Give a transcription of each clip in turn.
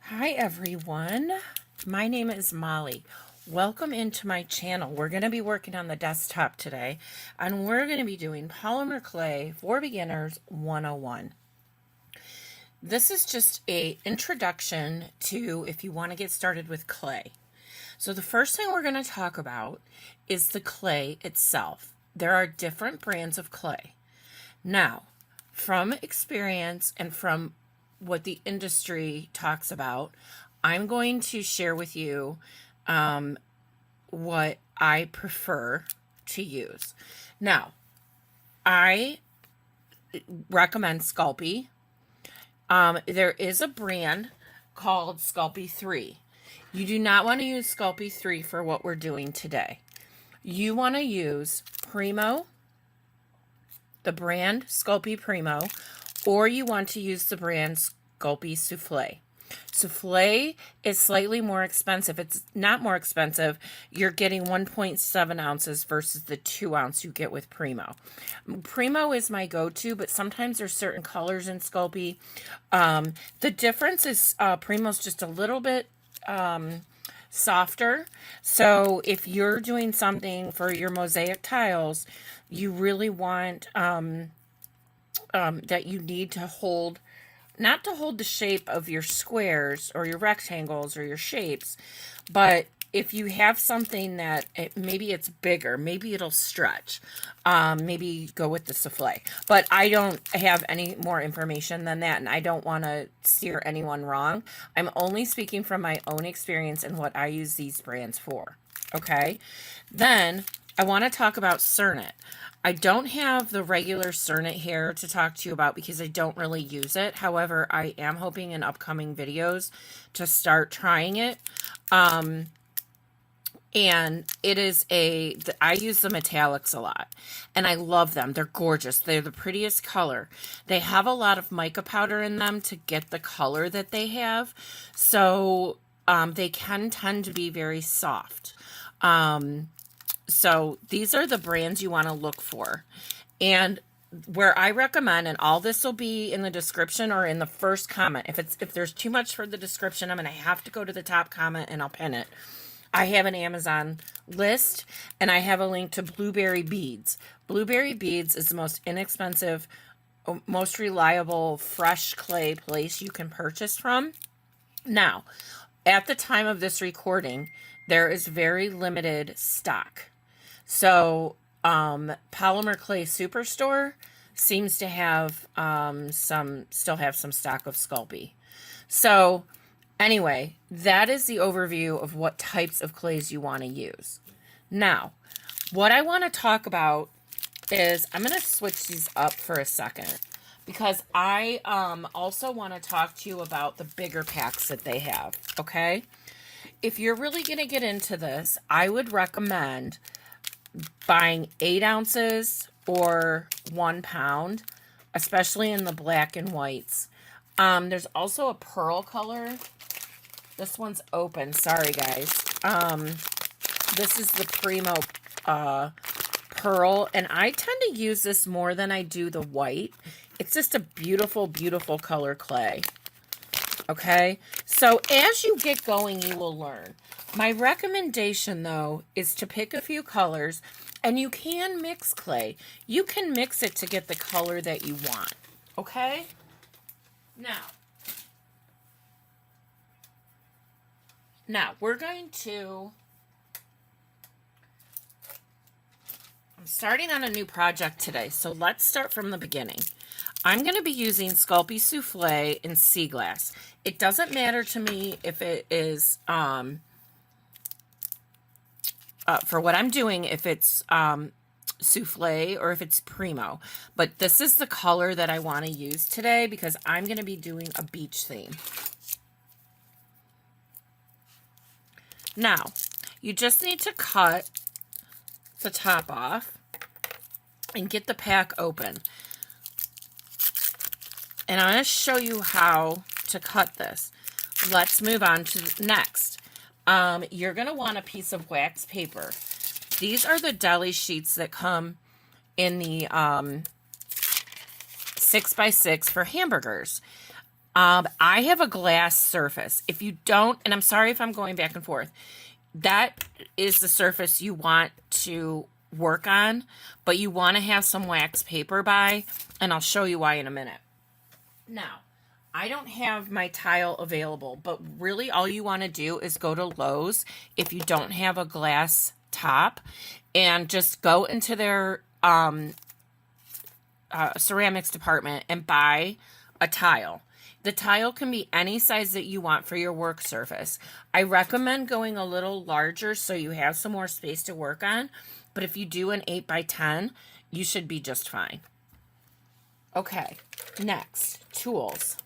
Hi everyone, my name is Molly. Welcome into my channel. We're going to be working on the desktop today, and we're going to be doing Polymer Clay for Beginners 101. This is just a introduction to if you want to get started with clay. So the first thing we're going to talk about is the clay itself. There are different brands of clay. Now, from experience and from what the industry talks about, I'm going to share with you what I prefer to use. Now, I recommend Sculpey. There is a brand called Sculpey 3. You do not want to use Sculpey 3 for what we're doing today. You want to use Primo, the brand Sculpey Primo, or you want to use the brand Sculpey Souffle. Souffle is slightly more expensive. It's not more expensive. You're getting 1.7 ounces versus the 2 ounce you get with Primo. Primo is my go-to, but sometimes there's certain colors in Sculpey. The difference is Primo's just a little bit softer. So if you're doing something for your mosaic tiles, you really want that you need to hold, not to hold the shape of your squares or your rectangles or your shapes, but if you have something that maybe it's bigger, maybe it'll stretch, maybe go with the souffle. But I don't have any more information than that, and I don't want to steer anyone wrong. I'm only speaking from my own experience and what I use these brands for. Okay, then I want to talk about Cernit. I don't have the regular Cernit here to talk to you about because I don't really use it. However, I am hoping in upcoming videos to start trying it. And it is I use the metallics a lot, and I love them. They're gorgeous. They're the prettiest color. They have a lot of mica powder in them to get the color that they have. So they can tend to be very soft. So these are the brands you want to look for. And where I recommend, and all this will be in the description or in the first comment. If there's too much for the description, I'm going to have to go to the top comment and I'll pin it. I have an Amazon list, and I have a link to Blueberry Beads. Blueberry Beads is the most inexpensive, most reliable, fresh clay place you can purchase from. Now, at the time of this recording, there is very limited stock. So, Polymer Clay Superstore seems to have still have some stock of Sculpey. So, anyway, that is the overview of what types of clays you want to use. Now, what I want to talk about is, I'm going to switch these up for a second because I also want to talk to you about the bigger packs that they have, okay? If you're really going to get into this, I would recommend buying 8 ounces or 1 pound, especially in the black and whites. There's also a pearl color. This one's open. Sorry, guys. This is the Primo pearl, and I tend to use this more than I do the white. It's just a beautiful, beautiful color clay. Okay, so as you get going, you will learn. My recommendation, though, is to pick a few colors, and you can mix clay. You can mix it to get the color that you want. Okay? Now we're going to, I'm starting on a new project today, so let's start from the beginning. I'm going to be using Sculpey Souffle in Sea Glass. It doesn't matter to me if it is, for what I'm doing, if it's Souffle or if it's Primo. But this is the color that I want to use today because I'm going to be doing a beach theme. Now, you just need to cut the top off and get the pack open. And I'm going to show you how to cut this. Let's move on to the next. You're going to want a piece of wax paper. These are the deli sheets that come in the 6x6 for hamburgers. I have a glass surface. If you don't, and I'm sorry if I'm going back and forth, that is the surface you want to work on, but you want to have some wax paper by, and I'll show you why in a minute. Now, I don't have my tile available, but really all you want to do is go to Lowe's if you don't have a glass top, and just go into their ceramics department and buy a tile. The tile can be any size that you want for your work surface. I recommend going a little larger so you have some more space to work on, but if you do an 8 by 10, you should be just fine. Okay, next, tools.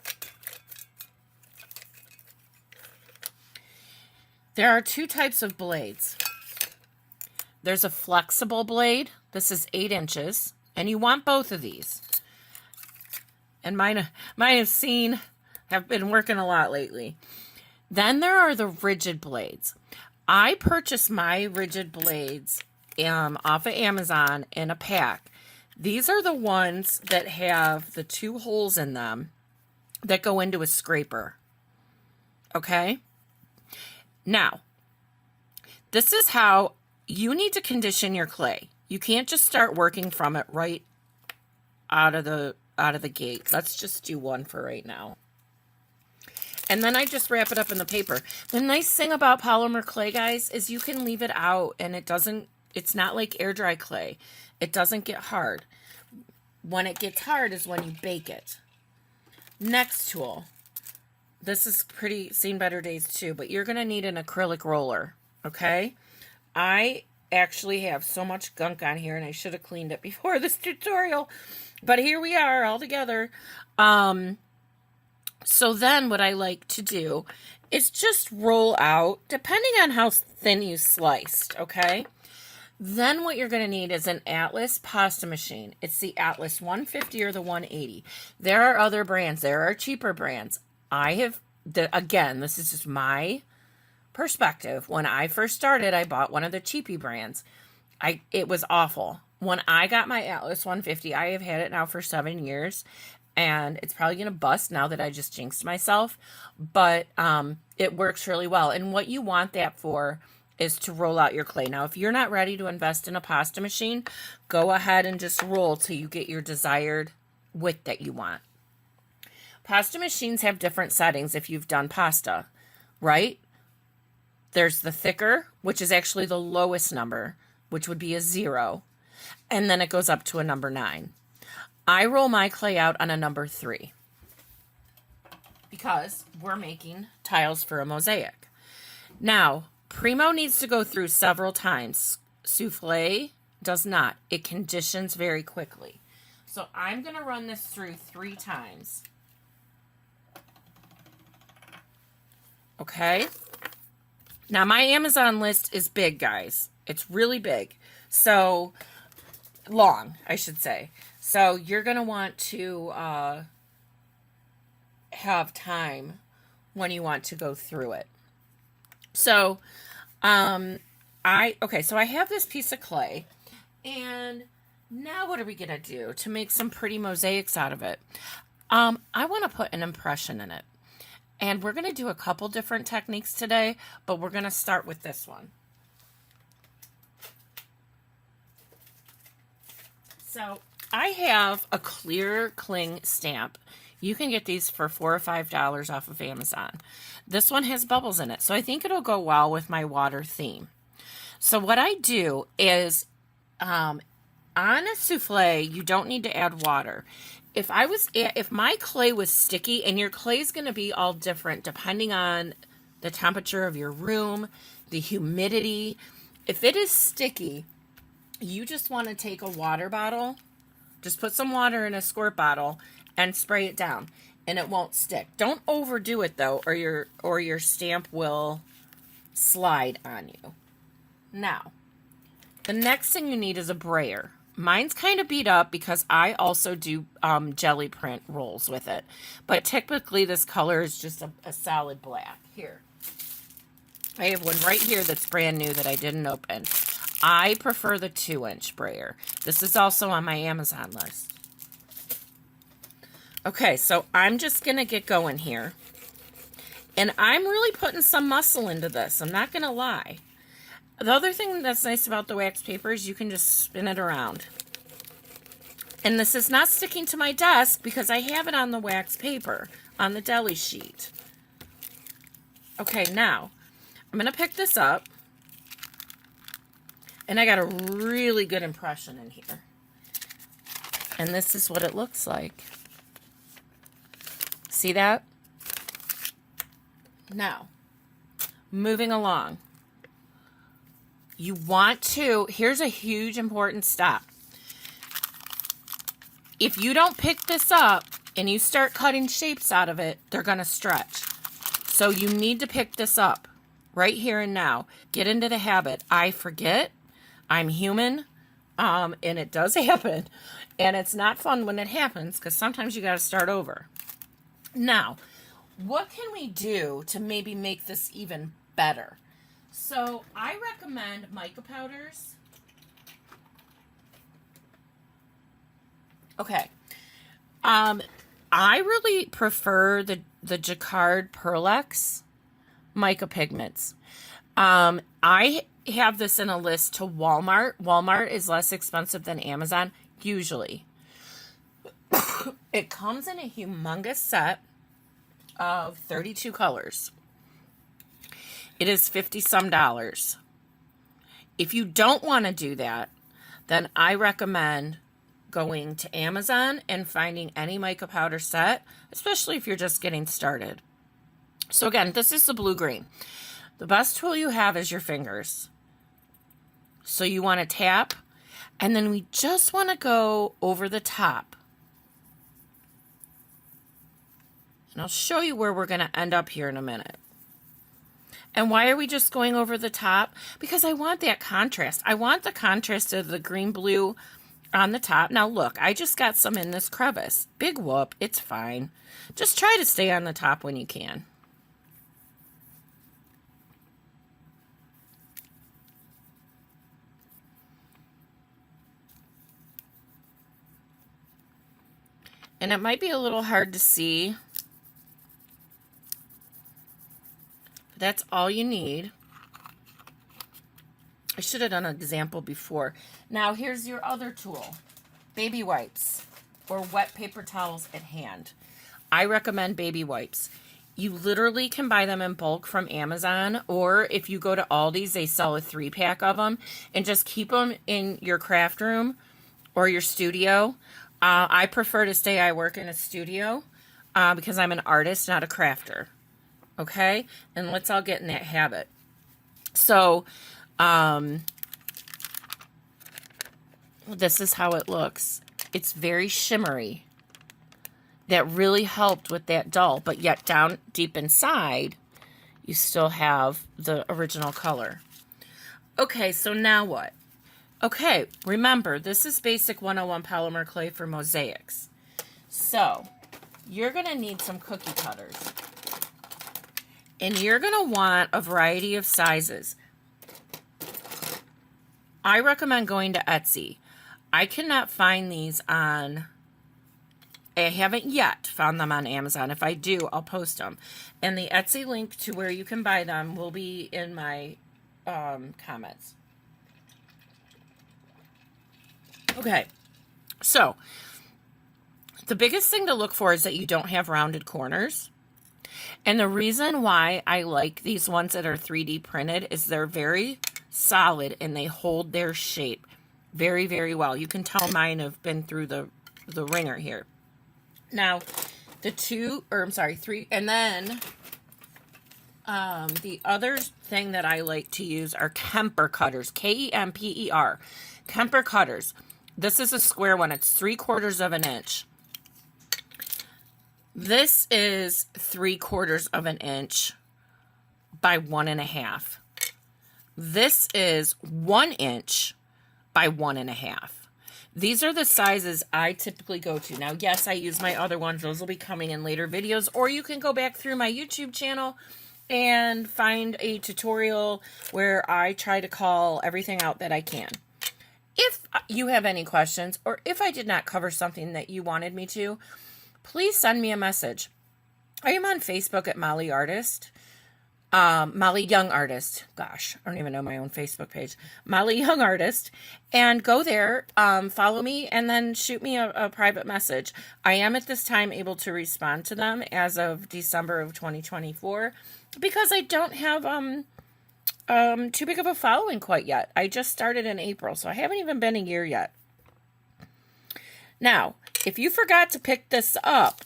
There are two types of blades. There's a flexible blade. This is 8 inches, and you want both of these. And mine have been working a lot lately. Then there are the rigid blades. I purchased my rigid blades off of Amazon in a pack. These are the ones that have the 2 holes in them that go into a scraper. Okay? Now, this is how you need to condition your clay. You can't just start working from it right out of the gate. Let's just do one for right now. And then I just wrap it up in the paper. The nice thing about polymer clay, guys, is you can leave it out and it's not like air dry clay. It doesn't get hard. When it gets hard is when you bake it. Next tool. This is seen better days too, but you're going to need an acrylic roller, okay? I actually have so much gunk on here, and I should have cleaned it before this tutorial, but here we are all together. So then what I like to do is just roll out, depending on how thin you sliced, okay? Then what you're going to need is an Atlas pasta machine. It's the Atlas 150 or the 180. There are other brands. There are cheaper brands. Again, this is just my perspective. When I first started, I bought one of the cheapy brands. It was awful. When I got my Atlas 150, I have had it now for 7 years, and it's probably going to bust now that I just jinxed myself, but it works really well. And what you want that for is to roll out your clay. Now, if you're not ready to invest in a pasta machine, go ahead and just roll till you get your desired width that you want. Pasta machines have different settings if you've done pasta, right? There's the thicker, which is actually the lowest number, which would be a 0. And then it goes up to a number 9. I roll my clay out on a number 3 because we're making tiles for a mosaic. Now, Primo needs to go through several times. Souffle does not. It conditions very quickly. So I'm going to run this through 3 times. Okay? Now, my Amazon list is big, guys. It's really big. So, long, I should say. So, you're going to want to have time when you want to go through it. So, so I have this piece of clay, and now what are we going to do to make some pretty mosaics out of it? I want to put an impression in it. And we're going to do a couple different techniques today, but we're going to start with this one. So I have a clear cling stamp. You can get these for $4 or $5 off of Amazon. This one has bubbles in it, so I think it'll go well with my water theme. So what I do is, on a souffle, you don't need to add water. If my clay was sticky, and your clay is going to be all different depending on the temperature of your room, the humidity. If it is sticky, you just want to take a water bottle, just put some water in a squirt bottle and spray it down, and it won't stick. Don't overdo it though, or your stamp will slide on you. Now, the next thing you need is a brayer. Mine's kind of beat up because I also do jelly print rolls with it. But typically this color is just a solid black. Here. I have one right here that's brand new that I didn't open. I prefer the 2-inch brayer. This is also on my Amazon list. Okay, so I'm just going to get going here. And I'm really putting some muscle into this. I'm not going to lie. The other thing that's nice about the wax paper is you can just spin it around. And this is not sticking to my desk because I have it on the wax paper, on the deli sheet. Okay, now, I'm going to pick this up. And I got a really good impression in here. And this is what it looks like. See that? Now, moving along. You want to, here's a huge important step. If you don't pick this up and you start cutting shapes out of it, they're going to stretch. So you need to pick this up right here and now. Get into the habit. I forget. I'm human. And it does happen. And it's not fun when it happens because sometimes you got to start over. Now, what can we do to maybe make this even better? So I recommend mica powders. Okay. I really prefer the Jacquard Pearl-Ex mica pigments. I have this in a list to Walmart. Walmart is less expensive than Amazon, usually. It comes in a humongous set of 32 colors. It is $50-some. If you don't want to do that, then I recommend going to Amazon and finding any mica powder set, especially if you're just getting started. So again, this is the blue-green. The best tool you have is your fingers. So you want to tap, and then we just want to go over the top. And I'll show you where we're going to end up here in a minute. And why are we just going over the top? Because I want that contrast. I want the contrast of the green-blue on the top. Now look, I just got some in this crevice. Big whoop, it's fine. Just try to stay on the top when you can. And it might be a little hard to see. But that's all you need. I should have done an example before. Now here's your other tool. Baby wipes or wet paper towels at hand. I recommend baby wipes. You literally can buy them in bulk from Amazon, or if you go to Aldi's, they sell a 3-pack of them, and just keep them in your craft room or your studio. I prefer to say I work in a studio because I'm an artist, not a crafter. Okay? And let's all get in that habit. So, this is how it looks. It's very shimmery. That really helped with that dull, but yet down deep inside, you still have the original color. Okay, so now what? Okay, remember, this is Basic 101 Polymer Clay for Mosaics. So, you're going to need some cookie cutters. And you're going to want a variety of sizes. I recommend going to Etsy. I cannot find these on... I haven't yet found them on Amazon. If I do, I'll post them. And the Etsy link to where you can buy them will be in my comments. Okay, so the biggest thing to look for is that you don't have rounded corners. And the reason why I like these ones that are 3D printed is they're very solid and they hold their shape very, very well. You can tell mine have been through the ringer here. Now, three, and then the other thing that I like to use are Kemper cutters, Kemper, Kemper cutters. This is a square one. It's 3/4 of an inch. This is 3/4 of an inch by 1.5. This is 1 inch by 1.5. These are the sizes I typically go to. Now, yes, I use my other ones. Those will be coming in later videos. Or you can go back through my YouTube channel and find a tutorial where I try to call everything out that I can. If you have any questions, or if I did not cover something that you wanted me to, please send me a message. I am on Facebook at Molly Artist. Molly Young Artist. Gosh, I don't even know my own Facebook page. Molly Young Artist. And go there, follow me, and then shoot me a private message. I am at this time able to respond to them as of December of 2024 because I don't have too big of a following quite yet. I just started in April, so I haven't even been a year yet. Now, if you forgot to pick this up,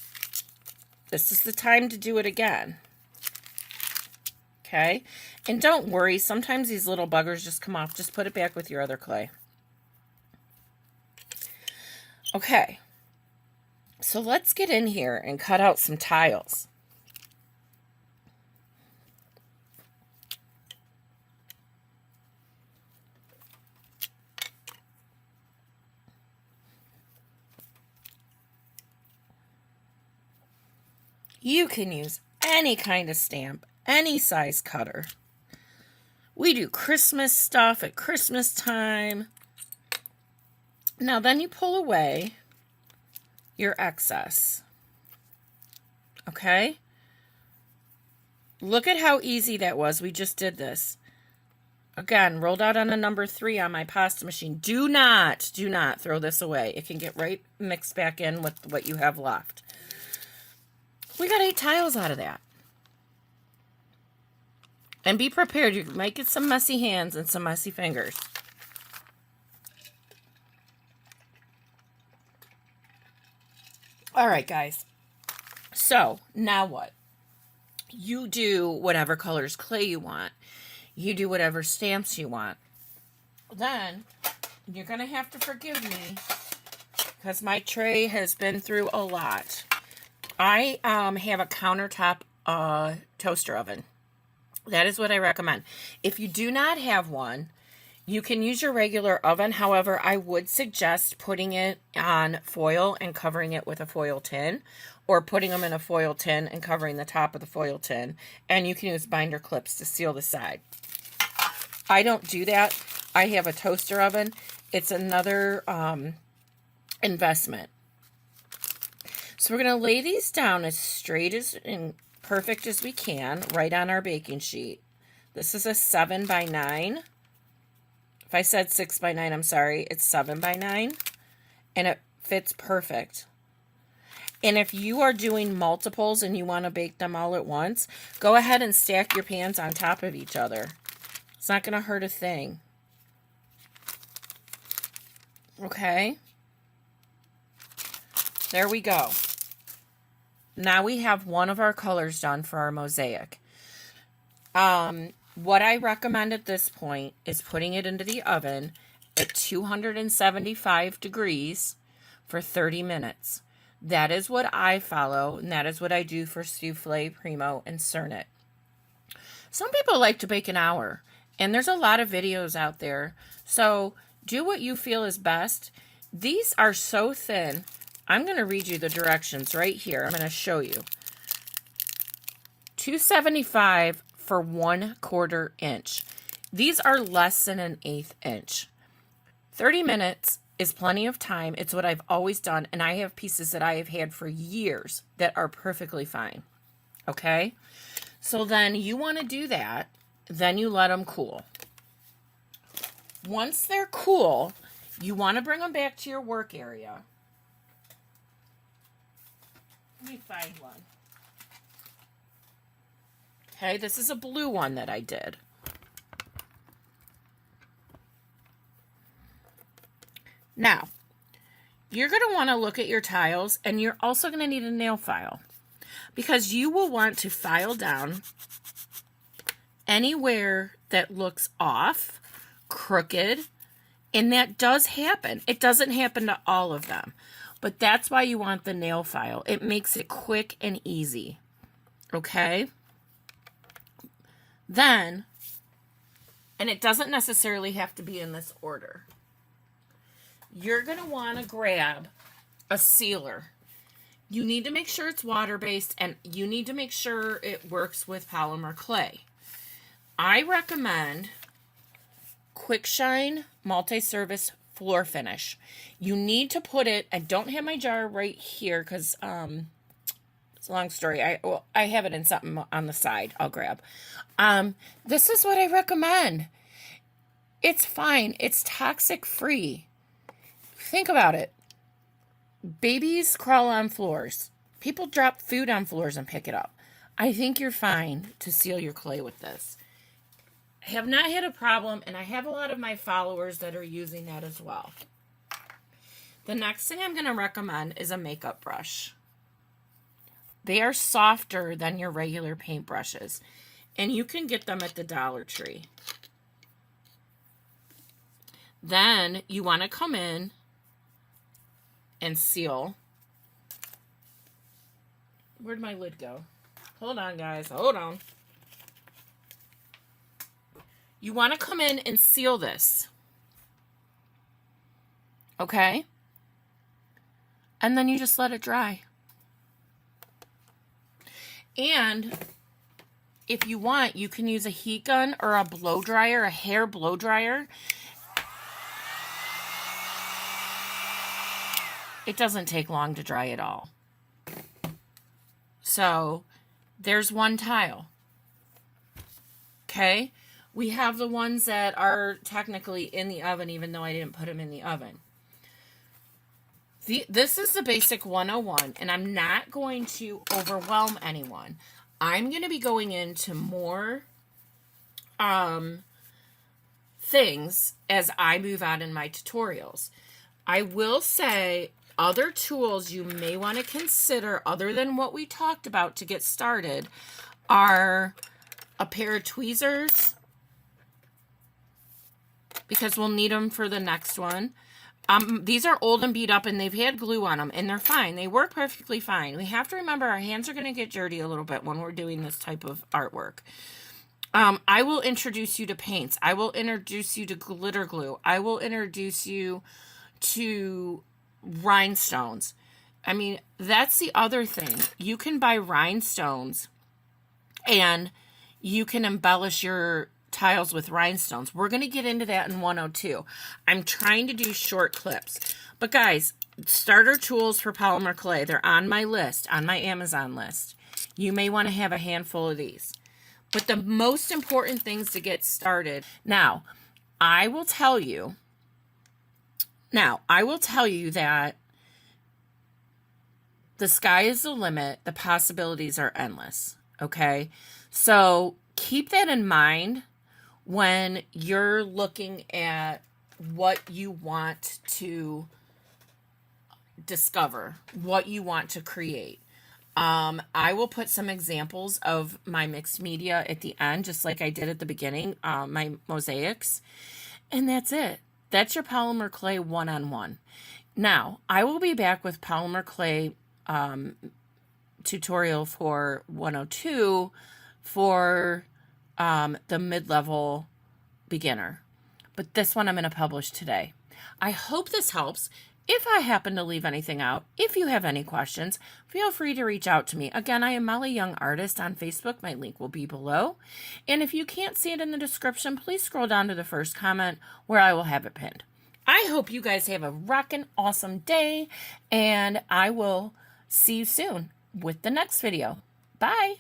this is the time to do it again. Okay? And don't worry, sometimes these little buggers just come off. Just put it back with your other clay. Okay. So let's get in here and cut out some tiles. You can use any kind of stamp, any size cutter. We do Christmas stuff at Christmas time. Now then you pull away your excess. Okay? Look at how easy that was. We just did this. Again, rolled out on a number 3 on my pasta machine. Do not throw this away. It can get right mixed back in with what you have left. We got 8 tiles out of that. And be prepared. You might get some messy hands and some messy fingers. All right, guys. So, now what? You do whatever colors clay you want. You do whatever stamps you want. Then, you're going to have to forgive me because my tray has been through a lot. I have a countertop toaster oven. That is what I recommend. If you do not have one, you can use your regular oven. However, I would suggest putting it on foil and covering it with a foil tin, or putting them in a foil tin and covering the top of the foil tin. And you can use binder clips to seal the side. I don't do that. I have a toaster oven. It's another investment. So we're going to lay these down as straight as and perfect as we can right on our baking sheet. This is a 7 by 9. If I said 6 by 9, I'm sorry. It's 7 by 9. And it fits perfect. And if you are doing multiples and you want to bake them all at once, go ahead and stack your pans on top of each other. It's not going to hurt a thing. Okay? There we go. Now we have one of our colors done for our mosaic. What I recommend at this point is putting it into the oven at 275 degrees for 30 minutes. That is what I follow, and that is what I do for souffle, primo, and cernet. Some people like to bake an hour, and there's a lot of videos out there. So do what you feel is best. These are so thin. I'm going to read you the directions right here. I'm going to show you. 275 for 1/4 inch. These are less than an 1/8 inch. 30 minutes is plenty of time. It's what I've always done, and I have pieces that I have had for years that are perfectly fine. Okay? So then you want to do that. Then you let them cool. Once they're cool, you want to bring them back to your work area. Let me find one. Okay, this is a blue one that I did. Now, you're going to want to look at your tiles, and you're also going to need a nail file, because you will want to file down anywhere that looks off, crooked, and that does happen. It doesn't happen to all of them. But that's why you want the nail file. It makes it quick and easy. Okay? Then, and it doesn't necessarily have to be in this order. You're going to want to grab a sealer. You need to make sure it's water-based, and you need to make sure it works with polymer clay. I recommend Quick Shine Multi-Service floor finish. You need to put it, I don't have my jar right here because it's a long story. I have it in something on the side I'll grab. This is what I recommend. It's fine. It's toxic free. Think about it. Babies crawl on floors. People drop food on floors and pick it up. I think you're fine to seal your clay with this. I have not had a problem, and I have a lot of my followers that are using that as well. The next thing I'm going to recommend is a makeup brush. They are softer than your regular paintbrushes, and you can get them at the Dollar Tree. Then you want to come in and seal. Where'd my lid go? Hold on, guys. Hold on. You want to come in and seal this. Okay? And then you just let it dry. And if you want, you can use a heat gun or a blow dryer, a hair blow dryer. It doesn't take long to dry at all. So there's one tile. Okay? We have the ones that are technically in the oven, even though I didn't put them in the oven. This is the basic 101, and I'm not going to overwhelm anyone. I'm going to be going into more things as I move on in my tutorials. I will say other tools you may want to consider other than what we talked about to get started are a pair of tweezers, because we'll need them for the next one. These are old and beat up, and they've had glue on them, and they're fine. They work perfectly fine. We have to remember our hands are going to get dirty a little bit when we're doing this type of artwork. I will introduce you to paints. I will introduce you to glitter glue. I will introduce you to rhinestones. I mean, that's the other thing. You can buy rhinestones, and you can embellish your tiles with rhinestones. We're going to get into that in 102. I'm trying to do short clips. But guys, starter tools for polymer clay, they're on my list, on my Amazon list. You may want to have a handful of these. But the most important things to get started. Now, I will tell you that the sky is the limit. The possibilities are endless. Okay? So keep that in mind when you're looking at what you want to discover, what you want to create. I will put some examples of my mixed media at the end, just like I did at the beginning, my mosaics. And that's it. That's your polymer clay one-on-one. Now, I will be back with polymer clay tutorial for 102 for the mid-level beginner. But this one I'm going to publish today. I hope this helps. If I happen to leave anything out, if you have any questions, feel free to reach out to me. Again, I am Molly Young Artist on Facebook. My link will be below. And if you can't see it in the description, please scroll down to the first comment where I will have it pinned. I hope you guys have a rockin' awesome day, and I will see you soon with the next video. Bye!